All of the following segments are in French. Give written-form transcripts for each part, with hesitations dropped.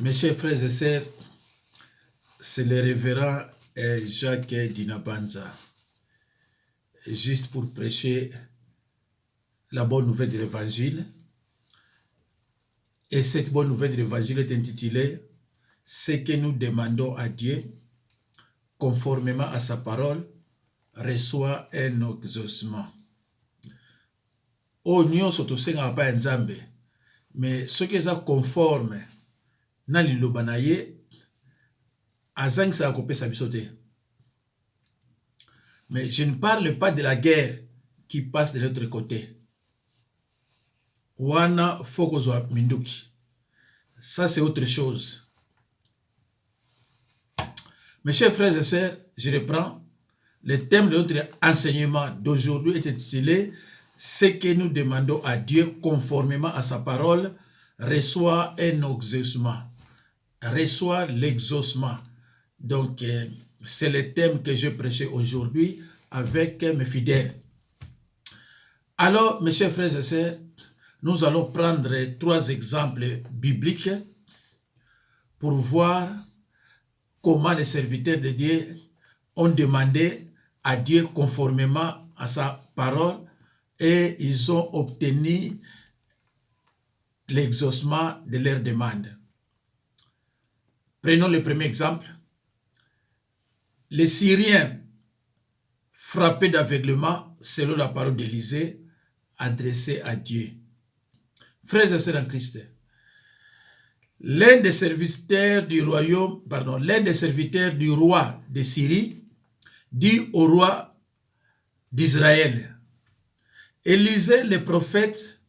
Mes chers frères et sœurs, c'est le révérend Jacques Dinabanza, juste pour prêcher la bonne nouvelle de l'évangile. Et cette bonne nouvelle de l'évangile est intitulée « Ce que nous demandons à Dieu, conformément à sa parole, reçoit un exaucement. » Oh, nous sommes pas nzambe, mais ce qui est conforme na liloba na ye azang sa kopé sa bisoté. Mais je ne parle pas de la guerre qui passe de l'autre côté. Wana fokozwa minduki. Ça c'est autre chose. Mes chers frères et sœurs, je reprends. Le thème de notre enseignement d'aujourd'hui est intitulé « Ce que nous demandons à Dieu conformément à sa parole reçoit un exaucement. » Reçoit l'exaucement. Donc, c'est le thème que je prêchais aujourd'hui avec mes fidèles. Alors, mes chers frères et sœurs, nous allons prendre 3 exemples bibliques pour voir comment les serviteurs de Dieu ont demandé à Dieu conformément à sa parole et ils ont obtenu l'exaucement de leur demande. Prenons le premier exemple. Les Syriens frappés d'aveuglement, selon la parole d'Élisée, adressée à Dieu. Frères et sœurs en Christ, l'un des serviteurs du roi de Syrie dit au roi d'Israël, Élisée le prophète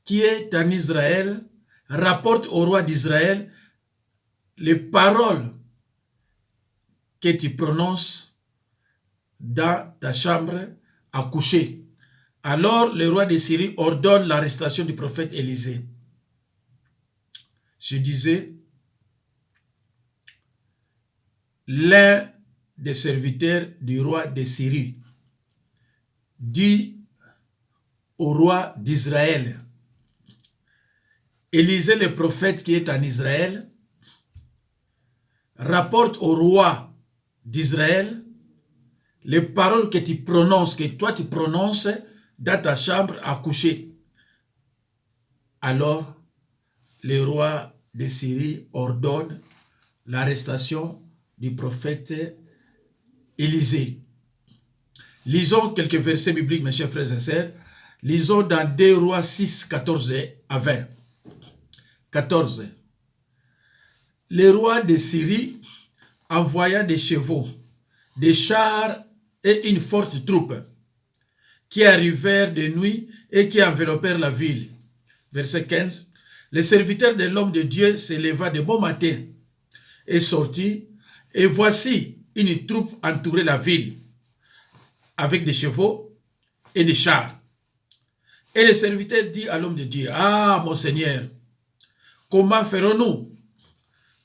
qui est en Israël rapporte au roi d'Israël les paroles que tu prononces dans ta chambre à coucher. Alors le roi de Syrie ordonne l'arrestation du prophète Élisée. Je disais, l'un des serviteurs du roi de Syrie dit au roi d'Israël, Élisée le prophète qui est en Israël rapporte au roi d'Israël les paroles que tu prononces, que toi tu prononces dans ta chambre à coucher. Alors, le roi de Syrie ordonne l'arrestation du prophète Élisée. Lisons quelques versets bibliques, mes chers frères et sœurs. Lisons dans 2 Rois 6, 14 à 20. 14. Le roi de Syrie envoya des chevaux, des chars et une forte troupe qui arrivèrent de nuit et qui enveloppèrent la ville. Verset 15. Le serviteur de l'homme de Dieu se leva de bon matin et sortit, et voici une troupe entourait la ville avec des chevaux et des chars. Et le serviteur dit à l'homme de Dieu, ah mon Seigneur, comment ferons-nous?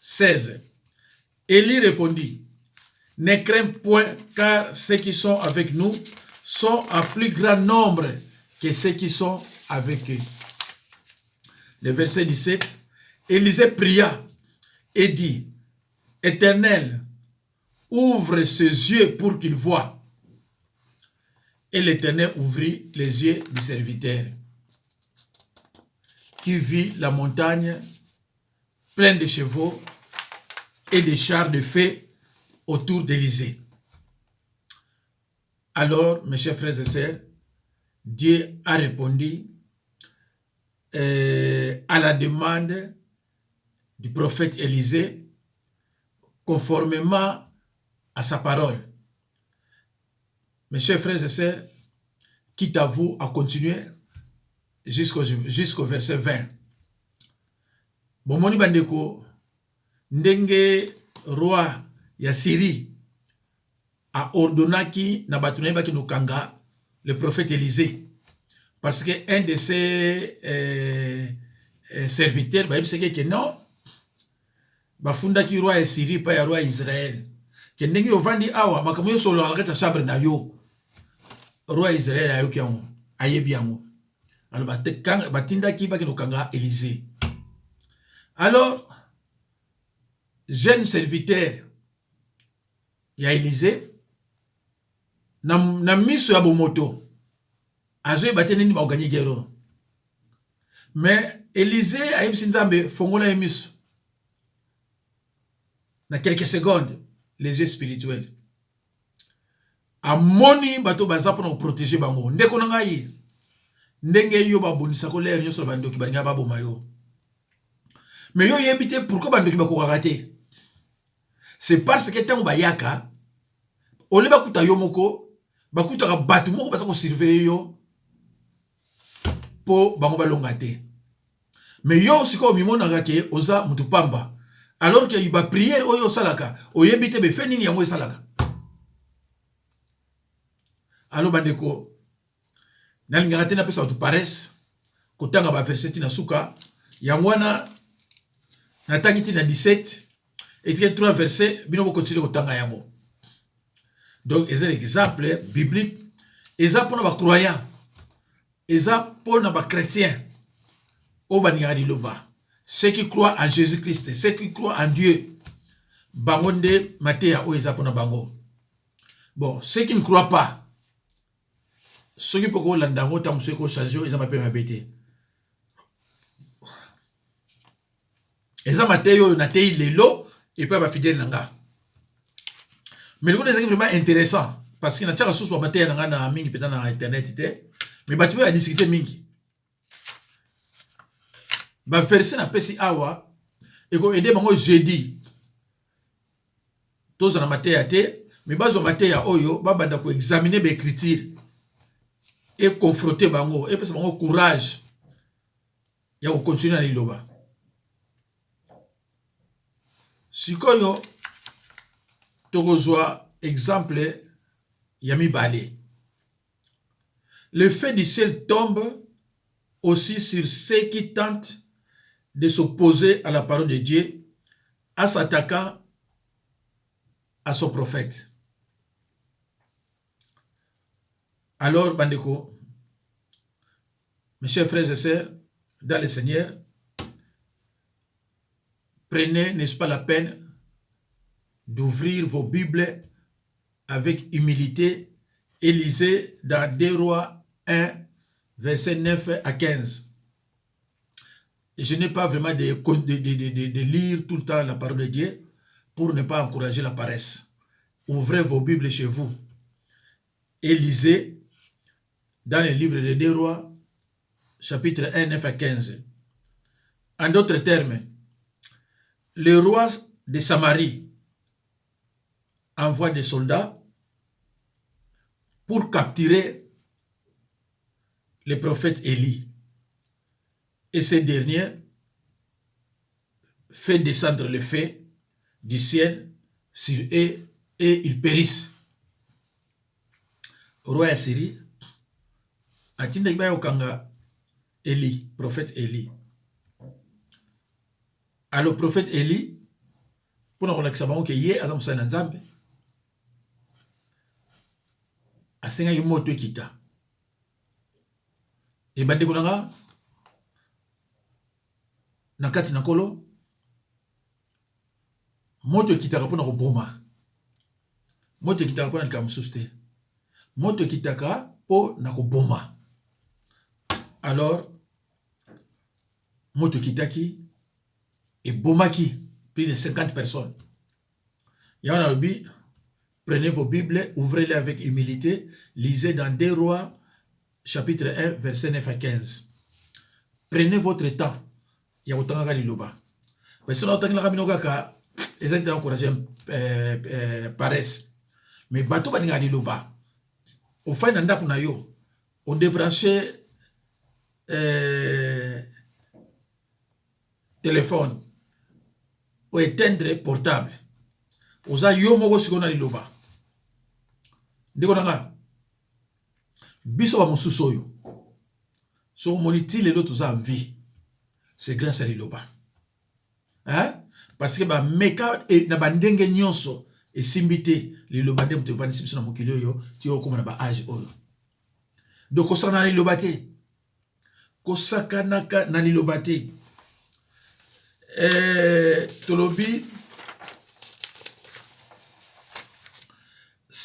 16. Élie répondit, ne crains point, car ceux qui sont avec nous sont en plus grand nombre que ceux qui sont avec eux. Le verset 17, Élisée pria et dit, Éternel, ouvre ses yeux pour qu'il voie. Et l'Éternel ouvrit les yeux du serviteur, qui vit la montagne pleine de chevaux et de chars de feu autour d'Élisée. Alors, mes chers frères et sœurs, Dieu a répondu à la demande du prophète Élisée conformément à sa parole. Mes chers frères et sœurs, quitte à vous à continuer jusqu'au verset 20. Bomoni bandeko, ndenge roi ya Syrie a ordonné na batuna baki nokanga le prophète Élisée. Parce que un de ses serviteurs, il dit que non, bafunda ki roi ya Syrie pa ya roi Israël. Que ndenge ovandi awa makamuyo solo alakata chambre na yo. Roi Israël ayo kiango, ayebi yango. Alors batinda ki baki nokanga Élisée. Alors jeune serviteur ya Élysée na miso ya bomoto azoye bateni ba gagner guerre. Mais Élysée a yebisi Nzambe fongola ye miso. Na quelques secondes les yeux spirituels. Amoni bato baza pour protéger bango. Ndeko na ngai. Ndenge yo babonisa ko leer nyoso bandoki balinga baboma yo. Mais yo yebite pourquoi bandoki bakokaka te? C'est parce que tango bayaka ole bakuta yo moko bakuta bato moko baza ko surveiller yo po bango balonga te. Mais yo siko mimona ngake oza mutu pamba. Alors que ba prière oyo salaka oyebite be fe nini yango salaka. Allo bandeko nalingaka te na pesa tu paresse kotanga ba verset na suka yangwana na tangiti na 17 et 3 versets bino ko continuer kotanga yango. Donc c'est un exemple biblique eza pona ba croyants eza pona ba chrétiens au baninga di loba. Ceux qui croient en Jésus-Christ, ceux qui croient en Dieu, bangonde matéa o eza pona bango. Bon, ceux qui ne croient pas, ceux qui peuvent landango tam ceux qui changer, ils ont pas ma bête. Eza matéo na tei lelo et pas ba fidèle nanga. Mais le coup est vraiment intéressant parce qu'il y a des choses pour matéo nanga na mingi peut-être na internet té, mais ba tu peux discuter mingi. Ba verset na pesi awa et ko aider bango jeudi. Tous na matéo té, mais bazo matéo oyo ba banda ko examiner ba écriture. Et confronter bango et parce bango courage ya ko continuer na liloba. Sikoyo tokozwa exemple yami balé. Le feu du ciel tombe aussi sur ceux qui tentent de s'opposer à la parole de Dieu en s'attaquant à son prophète. Alors, bandeko, mes chers frères et sœurs, dans le Seigneur, prenez, n'est-ce pas, la peine d'ouvrir vos Bibles avec humilité et lisez dans 2 Rois 1, versets 9 à 15. Et je n'ai pas vraiment de lire tout le temps la parole de Dieu pour ne pas encourager la paresse. Ouvrez vos Bibles chez vous et lisez dans le livre de 2 Rois, chapitre 1, 9 à 15. En d'autres termes, le roi de Samarie envoie des soldats pour capturer le prophète Élie. Et ce dernier fait descendre le feu du ciel sur eux et ils périssent. Roi Assyrie atinda ibaya okanga Élie, prophète Élie. Alors prophète Élie pour nous relaxer bango ke ye azam sa nzambe asenga yo moto kita. E bande kunanga na kati na kolo moto kitaka pona ko boma. Moto kitaka pona ka mususte. Moto kitaka po na ko boma. Alors moto kitaki et bomaki plus de 50 personnes. Yana lobi, prenez vos Bibles, ouvrez-les avec humilité, lisez dans 2 Rois, chapitre 1, verset 9 à 15. Prenez votre temps. Ya utanga liloba. Mais si on entend la kamino kaka, ils ont encouragé paresse. Mais bateau baninga liloba. Au fin nanda kuna yo, on débranché téléphone ou éteindre portable. Oza yo moko sikona liloba. Ndeko nanga. Biso ba mosusu oyo. So moniti les autres en vie. C'est grâce à liloba. Hein? Parce que ba meka et na bandenge nyonso et simbité liloba dem te vani simso na mokili oyo ti okoma na ba âge oyo. Donc osana liloba te. Kosaka naka na liloba te. Tolobi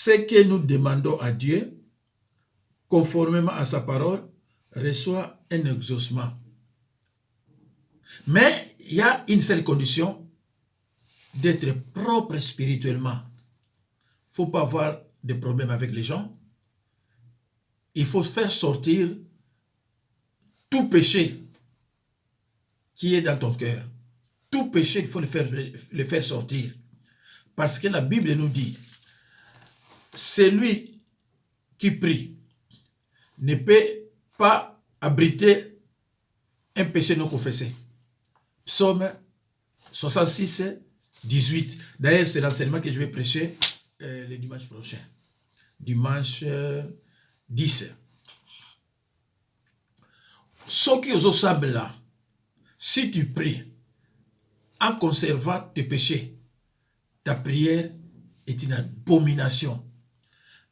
ce que nous demandons à Dieu, conformément à sa parole, reçoit un exaucement. Mais il y a une seule condition, d'être propre spirituellement. Il ne faut pas avoir de problèmes avec les gens. Il faut faire sortir tout péché qui est dans ton cœur. Tout péché, il faut le faire sortir. Parce que la Bible nous dit, celui qui prie ne peut pas abriter un péché non confessé. Psaume 66, 18. D'ailleurs, c'est l'enseignement que je vais prêcher le dimanche prochain. Dimanche 10. Ce qui vous semble là, si tu pries en conservant tes péchés, ta prière est une abomination.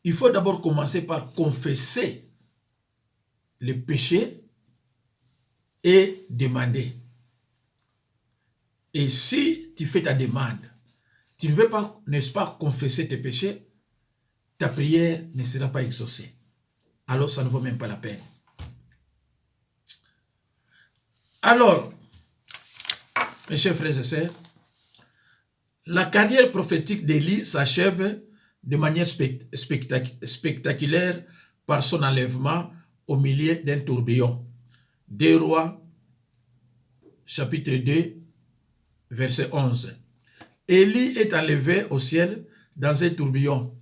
Il faut d'abord commencer par confesser les péchés et demander. Et si tu fais ta demande, tu ne veux pas, n'est-ce pas, confesser tes péchés, ta prière ne sera pas exaucée. Alors, ça ne vaut même pas la peine. Alors, mes chers frères et sœurs, la carrière prophétique d'Élie s'achève de manière spectaculaire par son enlèvement au milieu d'un tourbillon. 2 Rois, chapitre 2, verset 11. Élie est enlevé au ciel dans un tourbillon.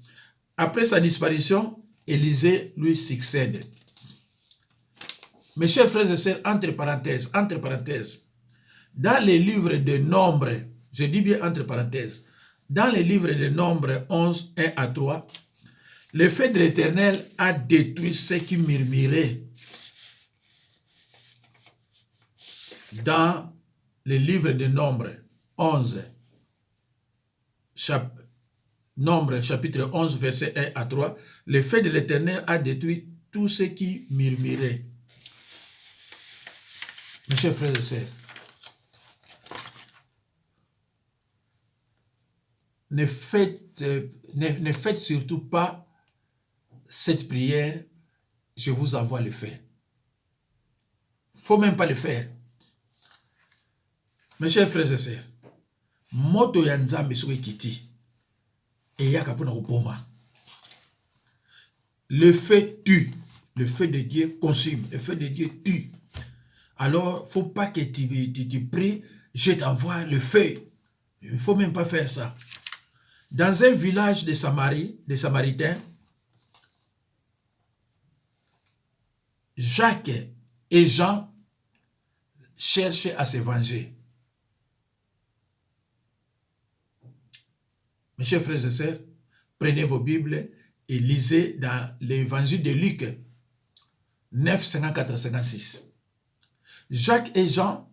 Après sa disparition, Élisée lui succède. Mes chers frères et sœurs, entre parenthèses, dans les livres de Nombre, je dis bien entre parenthèses, dans les livres de Nombre 11, 1 à 3, le feu de l'Éternel a détruit ceux qui murmuraient. Dans les livres de Nombre 11, Nombre chapitre 11, verset 1 à 3, le feu de l'Éternel a détruit tous ceux qui murmuraient. Mes chers frères et sœurs, ne faites surtout pas cette prière, je vous envoie le feu. Il ne faut même pas le faire. Mes chers frères et sœurs, moto ya nzambe soki kiti eyaka pona kopoma. Le feu tue, le feu de Dieu consume, le feu de Dieu tue. Alors, il ne faut pas que tu pries, je t'envoie le feu. Il ne faut même pas faire ça. Dans un village de Samarie, des Samaritains, Jacques et Jean cherchaient à se venger. Mes chers frères et sœurs, prenez vos Bibles et lisez dans l'évangile de Luc 9, 54, 56. Jacques et Jean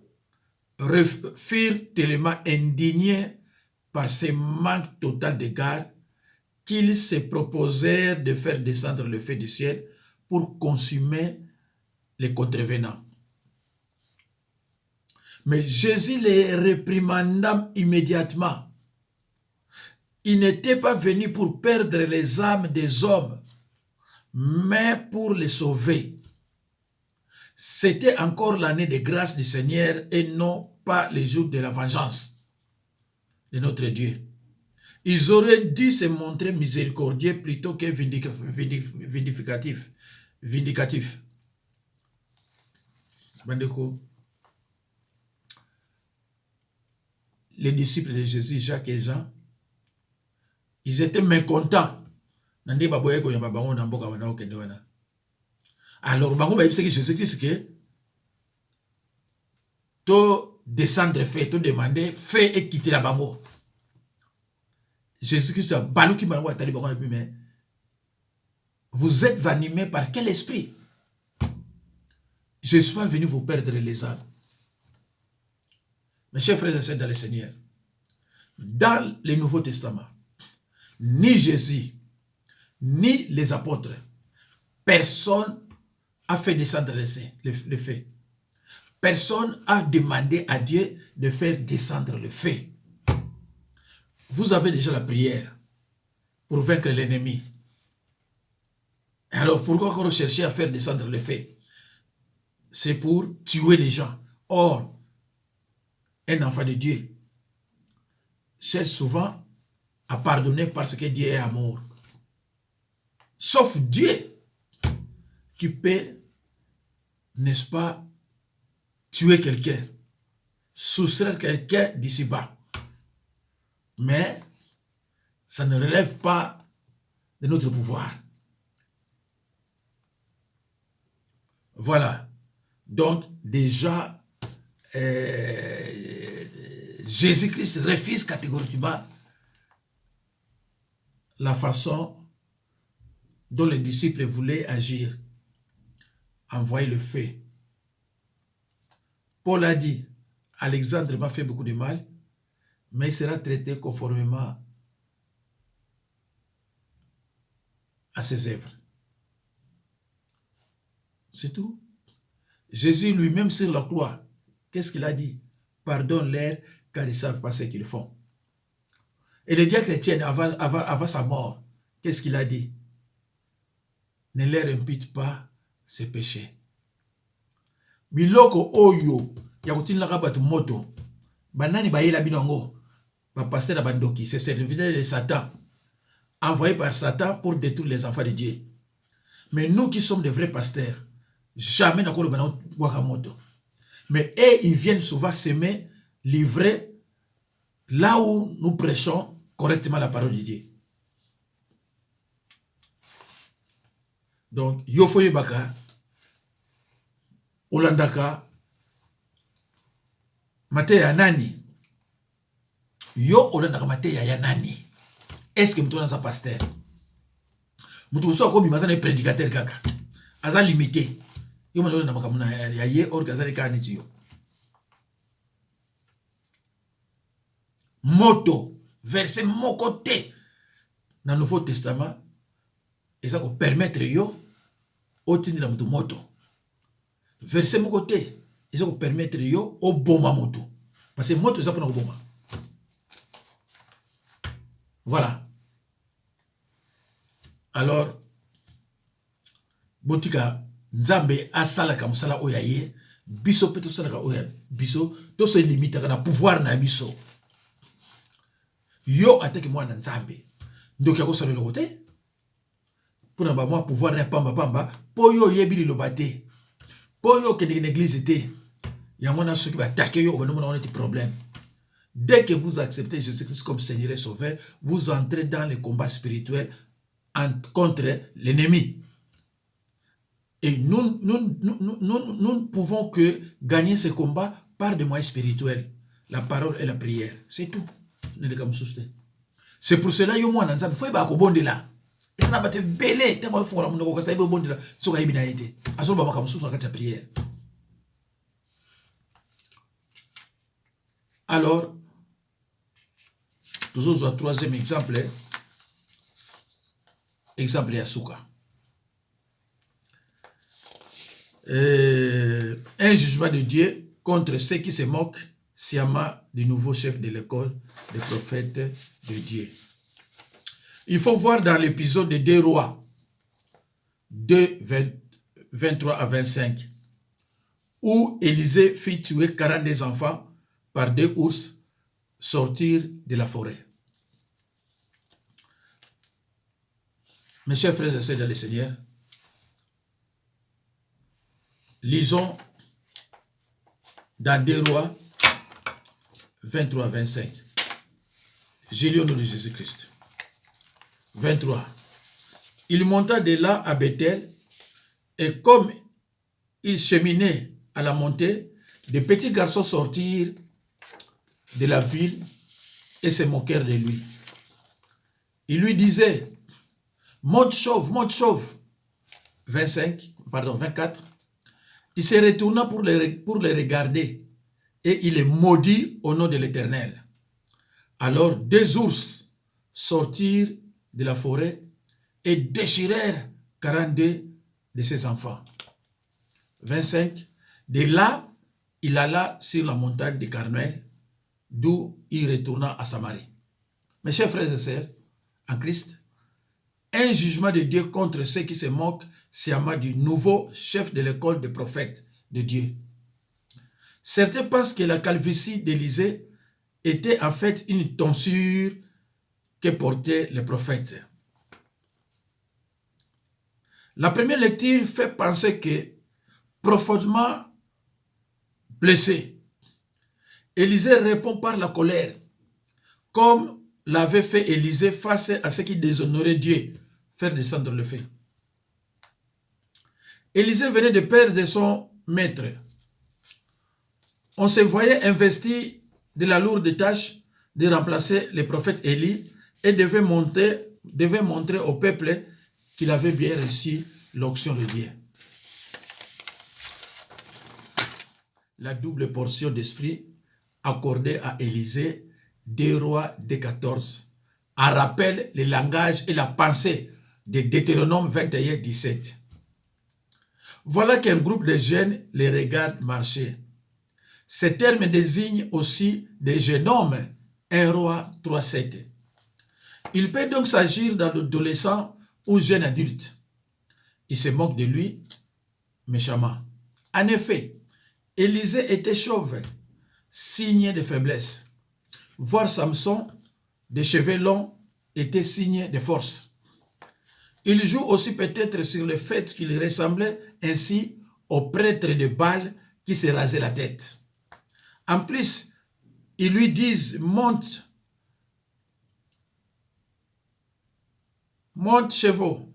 furent tellement indignés par ce manque total d'égard qu'ils se proposèrent de faire descendre le feu du ciel pour consumer les contrevenants. Mais Jésus les réprimanda immédiatement. Il n'était pas venu pour perdre les âmes des hommes, mais pour les sauver. C'était encore l'année de grâce du Seigneur et non pas les jours de la vengeance de notre Dieu. Ils auraient dû se montrer miséricordieux plutôt que vindicatifs. Les disciples de Jésus, Jacques et Jean, ils étaient mécontents. Alors, Jésus-Christ, que to descendre fait, to demander fait et quitter la bango. Jésus-Christ a balou qui m'a dit, mais vous êtes animés par quel esprit? Je ne suis pas venu vous perdre les âmes. Mes chers frères et sœurs dans le Seigneur, dans le Nouveau Testament, ni Jésus, ni les apôtres, personne a fait descendre le feu. Personne a demandé à Dieu de faire descendre le feu. Vous avez déjà la prière pour vaincre l'ennemi. Alors pourquoi on cherchait à faire descendre les faits? C'est pour tuer les gens. Or, un enfant de Dieu cherche souvent à pardonner parce que Dieu est amour. Sauf Dieu qui peut, n'est-ce pas, tuer quelqu'un, soustraire quelqu'un d'ici-bas. Mais ça ne relève pas de notre pouvoir. Voilà. Donc, déjà, Jésus-Christ refuse catégoriquement la façon dont les disciples voulaient agir, envoyer le feu. Paul a dit, Alexandre m'a fait beaucoup de mal, mais il sera traité conformément à ses œuvres. C'est tout. Jésus lui-même sur la croix, qu'est-ce qu'il a dit? Pardonne-leur car ils ne savent pas ce qu'ils font. Et le diacre Étienne, avant sa mort, qu'est-ce qu'il a dit? Ne leur impute pas ses péchés. Biloko oyo, yakutinlaka batu moto, banani bayela binongo, pasteur na bandoki, c'est serviteur de Satan, envoyé par Satan pour détruire les enfants de Dieu. Mais nous qui sommes des vrais pasteurs, jamais n'a pas moto. Mais eux, ils viennent souvent s'aimer, livrer là où nous prêchons correctement la parole de Dieu. Donc, Yofoye Baka, Olandaka, Mateya Nani. Yo Olandaka Mateya Yanani. Est-ce que nous sommes pasteur? Nous sommes comme un prédicateur kaka. Aza limité. Yo m'a donné na makamuna ya ye or kazali ka nitiyo. Moto, verset mon côté. Dans le Nouveau Testament, et ça peut permettre yo au tini la moto. Verset mon côté, et ça peut permettre yo au boma moto. Parce que moto ça pour au boma. Voilà. Alors, botika nzambe asala ka musala oya ye, biso pe to sala ka oya biso, to se limite na pouvoir na biso. Yo atake moi na nzambe. Donc yako sala le côté. Pour na ba moi pouvoir na pamba po yo yebi lo baté. Po yo ke de l'église té. Ya mona ceux qui va attaquer yo, on a des problèmes. Dès que vous acceptez Jésus-Christ comme Seigneur et Sauveur, vous entrez dans le combat spirituel contre l'ennemi. Et nous ne pouvons que gagner ce combat par des moyens spirituels. La parole et la prière. C'est tout. C'est pour cela que moi, je suis un là. Et ça n'a pas été belé. Alors, toujours un troisième exemple. Exemple Yasuka. Un jugement de Dieu contre ceux qui se moquent sciemment du nouveau chef de l'école des prophètes de Dieu. Il faut voir dans l'épisode de 2 Rois 2, 23 à 25 où Élisée fit tuer 42 enfants par 2 ours sortir de la forêt. Mes chers frères et sœurs dans le Seigneur, lisons dans 2 Rois 23 à 25. J'ai lu au nom de Jésus-Christ. 23. Il monta de là à Bethel, et comme il cheminait à la montée, des petits garçons sortirent de la ville et se moquèrent de lui. Ils lui disaient, monte chauve, monte chauve. 24. Il se retourna pour les regarder, et il les maudit au nom de l'Éternel. Alors 2 ours sortirent de la forêt et déchirèrent 42 de ses enfants. 25. De là, il alla sur la montagne de Carmel, d'où il retourna à Samarie. Mes chers frères et sœurs, en Christ, un jugement de Dieu contre ceux qui se moquent sciemment du nouveau chef de l'école des prophètes de Dieu. Certains pensent que la calvitie d'Élysée était en fait une tonsure que portaient les prophètes. La première lecture fait penser que, profondément blessé, Élisée répond par la colère, comme l'avait fait Élisée face à ceux qui déshonoraient Dieu, faire descendre le feu. Élisée venait de perdre son maître. On se voyait investi de la lourde tâche de remplacer le prophète Élie et devait montrer au peuple qu'il avait bien reçu l'onction de Dieu. La double portion d'esprit accordée à Élisée, 2 Rois 2,14, en rappelle le langage et la pensée de Deutéronome 21, 17. Voilà qu'un groupe de jeunes les regarde marcher. Ce terme désigne aussi des jeunes hommes, 1 Roi 3, 7. Il peut donc s'agir d'adolescents ou jeunes adultes. Ils se moquent de lui méchamment. En effet, Élisée était chauve, signe de faiblesse. Voir Samson, des cheveux longs, était signe de force. Il joue aussi peut-être sur le fait qu'il ressemblait ainsi au prêtre de Baal qui se rasait la tête. En plus, ils lui disent, monte chevaux,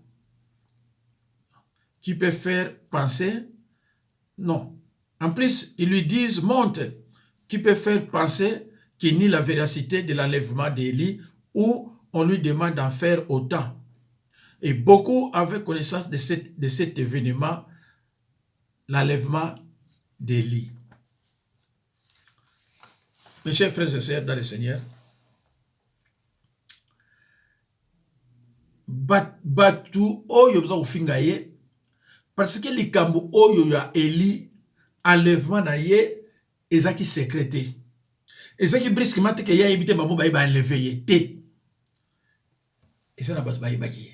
qui peut faire penser, non. En plus, ils lui disent, monte, qui peut faire penser qu'il nie la véracité de l'enlèvement d'Élie ou on lui demande d'en faire autant. Et beaucoup avaient connaissance de cet événement, l'enlèvement d'Élie. Mes chers frères et sœurs dans le Seigneur, batu oyo bza kofinga ye parce que likambo oyo ya Élie enlèvement na ye ezaki secrété. Ezaki brusquement te ke ya ebite bamo ba enlever ye te. Eza na batu ba yebaki.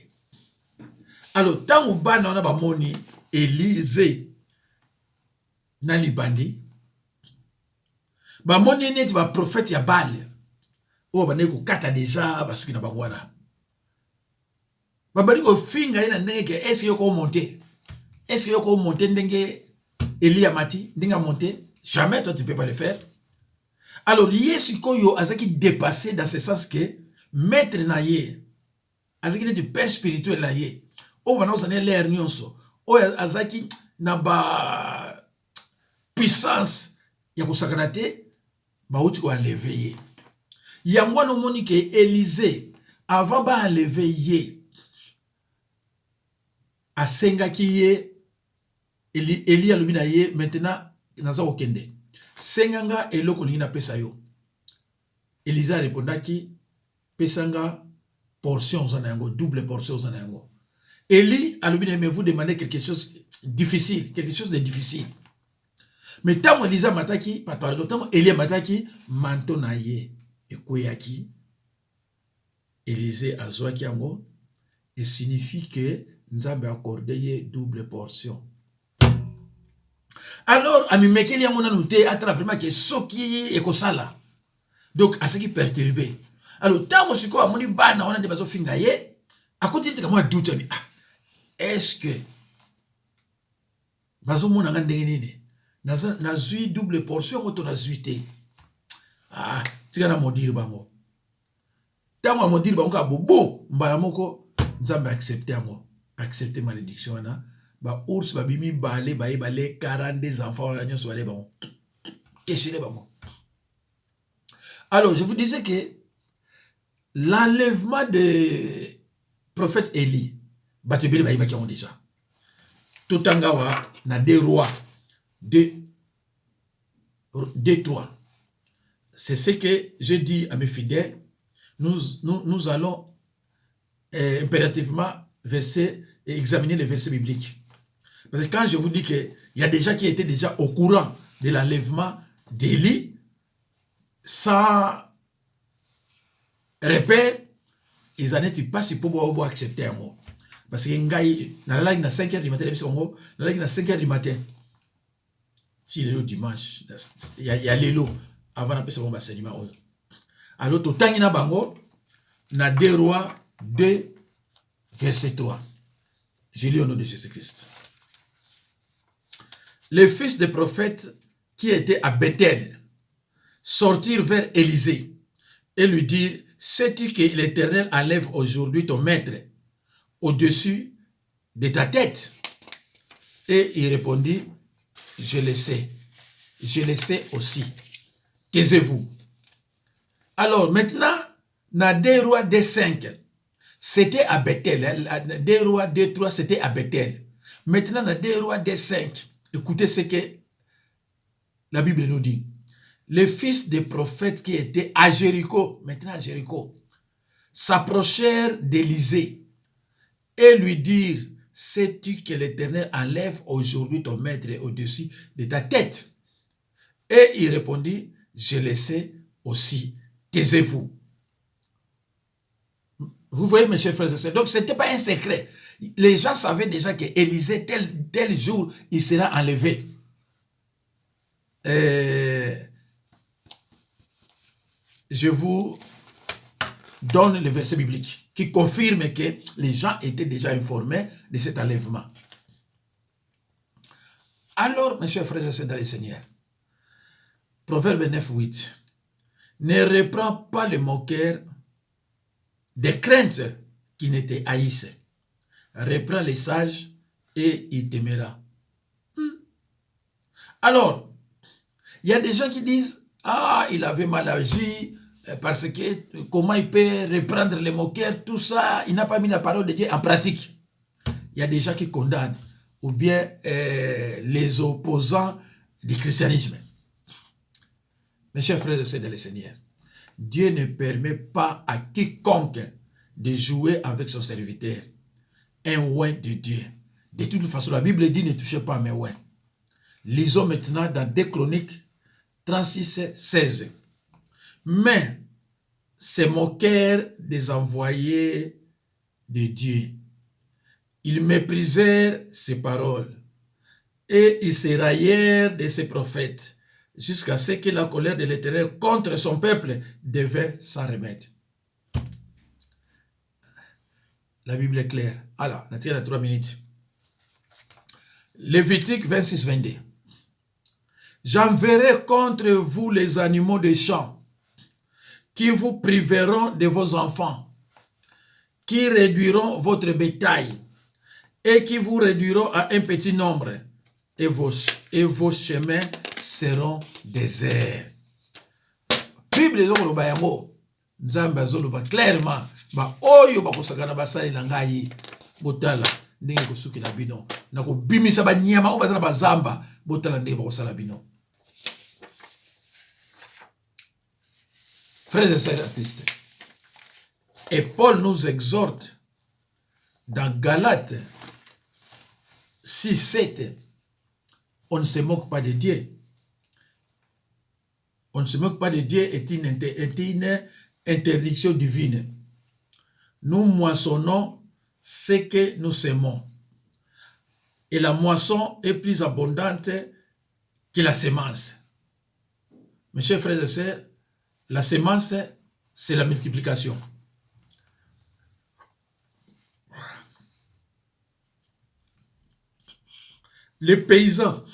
Alors tango bana na ba moni Élisée na libandi ba moni neti ba prophète ya Baal o ba ne ko kata déjà basuki na bangwana. Babali ko finga ina ndenge est-ce que yoko monter? Est-ce que yoko monter ndenge Elia mati ndenge monter? Jamais toi tu peux pas le faire. Alors yesu koyo azaki dépassé dans ce sens que maître na ye azaki ne du père spirituel na ye. O bana osane l'air nyonso. O azaki na ba puissance ya kosakana te ba uti ko enlever ye. Yango no moni ke Élisée avant ba enlever ye asengaki ye Eli alobi na ye maintenant naza okende senganga eloko lingi na pesa yo. Élisée répondaki pesanga portion za yango, double portion za yango. Eli alobi na mais vous demandez quelque chose difficile, quelque chose de difficile. Mais tango Élisée mataki pardon tango Eli mataki manto na ye ekweyaki Élisée azwaki yango et signifie que Nzambe accordé ye double portion. Alors, ami mekeli yango nanu te atala vraiment que soki ekosala. Donc, asaki perturbé. Alors, tango siko amoni bana wana de bazo finga ye, akoti te kamwa doute ni est-ce que bazo mona nga ndenge nini? Nazui double portion ngoto nazui te. Ah, tika na modire bango. Tango modire bango ka bobo, mbala moko Nzambe accepter yango. Accepter malédiction wana ba ours ba bimi balé 42 enfants la nyonso balé bon keshile bango. Alors je vous disais que l'enlèvement de prophète Élie batebeli ba yibaki déjà totangawa na 2 Rois 2:3. C'est ce que j'ai dit à mes fidèles. Nous allons impérativement examiner les versets bibliques. Parce que quand je vous dis qu'il y a des gens qui étaient déjà au courant de l'enlèvement d'Élie, sans repère, ils en étaient pas si pour accepter un mot. Parce que ngai na la na 5h du matin, na la na 5h du matin. Si le dimanche, il y a l'élo avant d'appeler ça bon enseignement. Alors tout temps na bango na 2 Rois 2 verset 3. Je lis au nom de Jésus-Christ. Les fils des prophètes qui étaient à Bethel sortirent vers Élisée et lui dirent: sais-tu que l'Éternel enlève aujourd'hui ton maître au-dessus de ta tête? Et il répondit: je le sais aussi. Taisez-vous. Alors maintenant, dans 2 Rois 2:5, c'était à Bethel. 2 Rois 2:3, c'était à Bethel. Maintenant, dans 2 Rois 2:5, écoutez ce que la Bible nous dit. Les fils des prophètes qui étaient à Jéricho, maintenant à Jéricho, s'approchèrent d'Élisée et lui dirent: sais-tu que l'Éternel enlève aujourd'hui ton maître au-dessus de ta tête? Et il répondit: je le sais aussi. Taisez-vous. Vous voyez, mes chers frères et sœurs, donc ce n'était pas un secret. Les gens savaient déjà que Élisée, tel jour, il sera enlevé. Je vous donne le verset biblique qui confirme que les gens étaient déjà informés de cet enlèvement. Alors, mes chers frères et sœurs dans le Seigneur, Proverbe 9:8, ne reprends pas le moqueur des craintes qui ne te haïssent. Reprends les sages et il t'aimera. Alors, il y a des gens qui disent: ah, il avait mal agi, parce que comment il peut reprendre les moqueurs, tout ça, il n'a pas mis la parole de Dieu en pratique. Il y a des gens qui condamnent, ou bien les opposants du christianisme. Mes chers frères et sœurs dans le Seigneur, Dieu ne permet pas à quiconque de jouer avec son serviteur. Un oint de Dieu. De toute façon, la Bible dit: ne touchez pas à mes oints. Lisons maintenant dans 2 Chroniques 36:16. Mais ces moqueurs des envoyés de Dieu, ils méprisèrent ses paroles et ils se raillèrent de ses prophètes jusqu'à ce que la colère de l'Éternel contre son peuple devait s'en remettre. La Bible est claire. Alors, on a 3 minutes. Lévitique 26:22. J'enverrai contre vous les animaux des champs qui vous priveront de vos enfants, qui réduiront votre bétail et qui vous réduiront à un petit nombre, et vos chemins seront déserts. Bible ezoloba yango, Nzambe azoloba clairement, ba oyo bakosakana basalela ngai botala ndenge kosukila bino na kobimisa banyama oyo bazana bazamba, botala ndenge bakosala bino. Frères et sœurs artistes, et Paul nous exhorte dans Galates 6:7, on ne se moque pas de Dieu. On ne se moque pas de Dieu est une interdiction divine. Nous moissonnons ce que nous semons. Et la moisson est plus abondante que la semence. Mes chers frères et sœurs, la semence, c'est la multiplication. Les paysans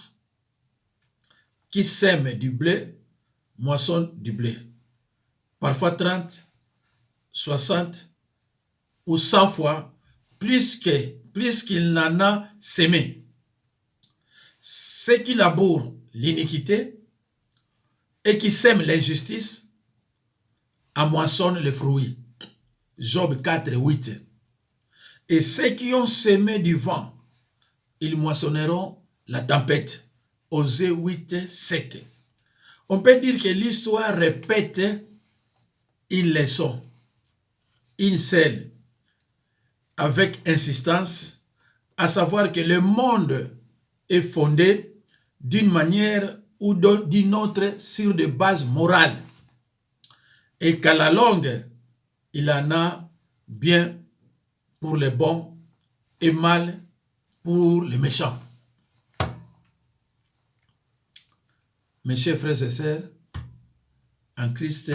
qui sèment du blé moissonnent du blé. Parfois 30, 60 ou 100 fois plus qu'il n'en a sémé. Ceux qui labourent l'iniquité et qui sèment l'injustice moissonnent les fruits. Job 4:8. Et ceux qui ont semé du vent, ils moissonneront la tempête. Osée 8:7. On peut dire que l'histoire répète une leçon, une seule, avec insistance, à savoir que le monde est fondé d'une manière ou d'une autre sur des bases morales et qu'à la longue, il en a bien pour les bons et mal pour les méchants. Mes chers frères et sœurs, en Christ,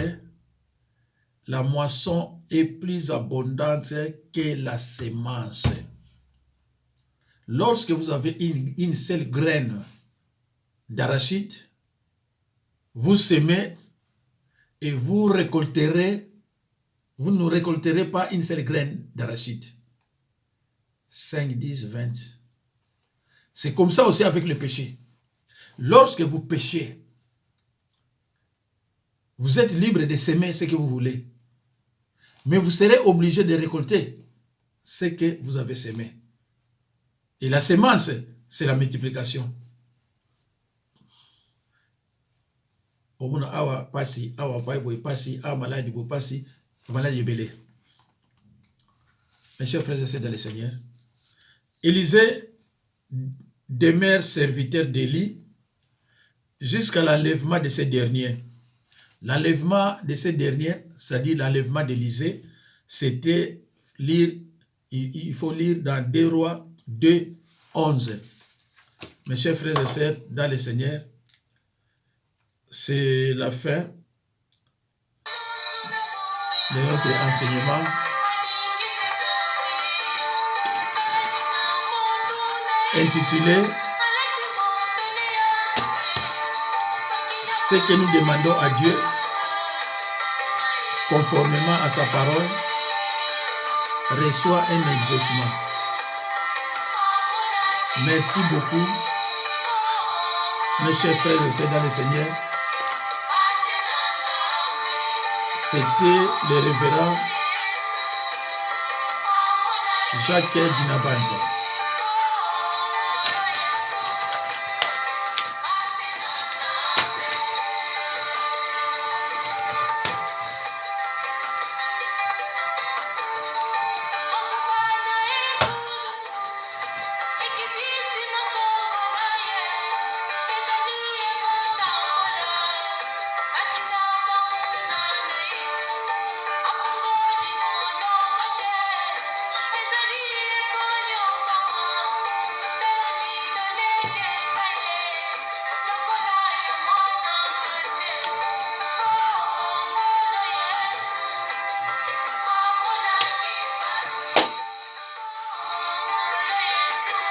la moisson est plus abondante que la semence. Lorsque vous avez une seule graine d'arachide, vous semez et vous récolterez, vous ne récolterez pas une seule graine d'arachide. 5, 10, 20. C'est comme ça aussi avec le péché. Lorsque vous péchez, vous êtes libre de semer ce que vous voulez. Mais vous serez obligé de récolter ce que vous avez semé. Et la semence, c'est la multiplication. Mes chers frères et sœurs dans le Seigneur, Élisée demeure serviteur d'Élie jusqu'à l'enlèvement de ces derniers. L'enlèvement de ces derniers, c'est-à-dire l'enlèvement d'Élisée, c'était lire, il faut lire dans 2 Rois 2, 11. Mes chers frères et sœurs dans le Seigneur, c'est la fin de notre enseignement. Intitulé ce que nous demandons à Dieu conformément à sa parole reçoit un exaucement. Merci beaucoup, mes chers frères et sœurs dans le Seigneur. C'était le révérend Jacques Dinabanza.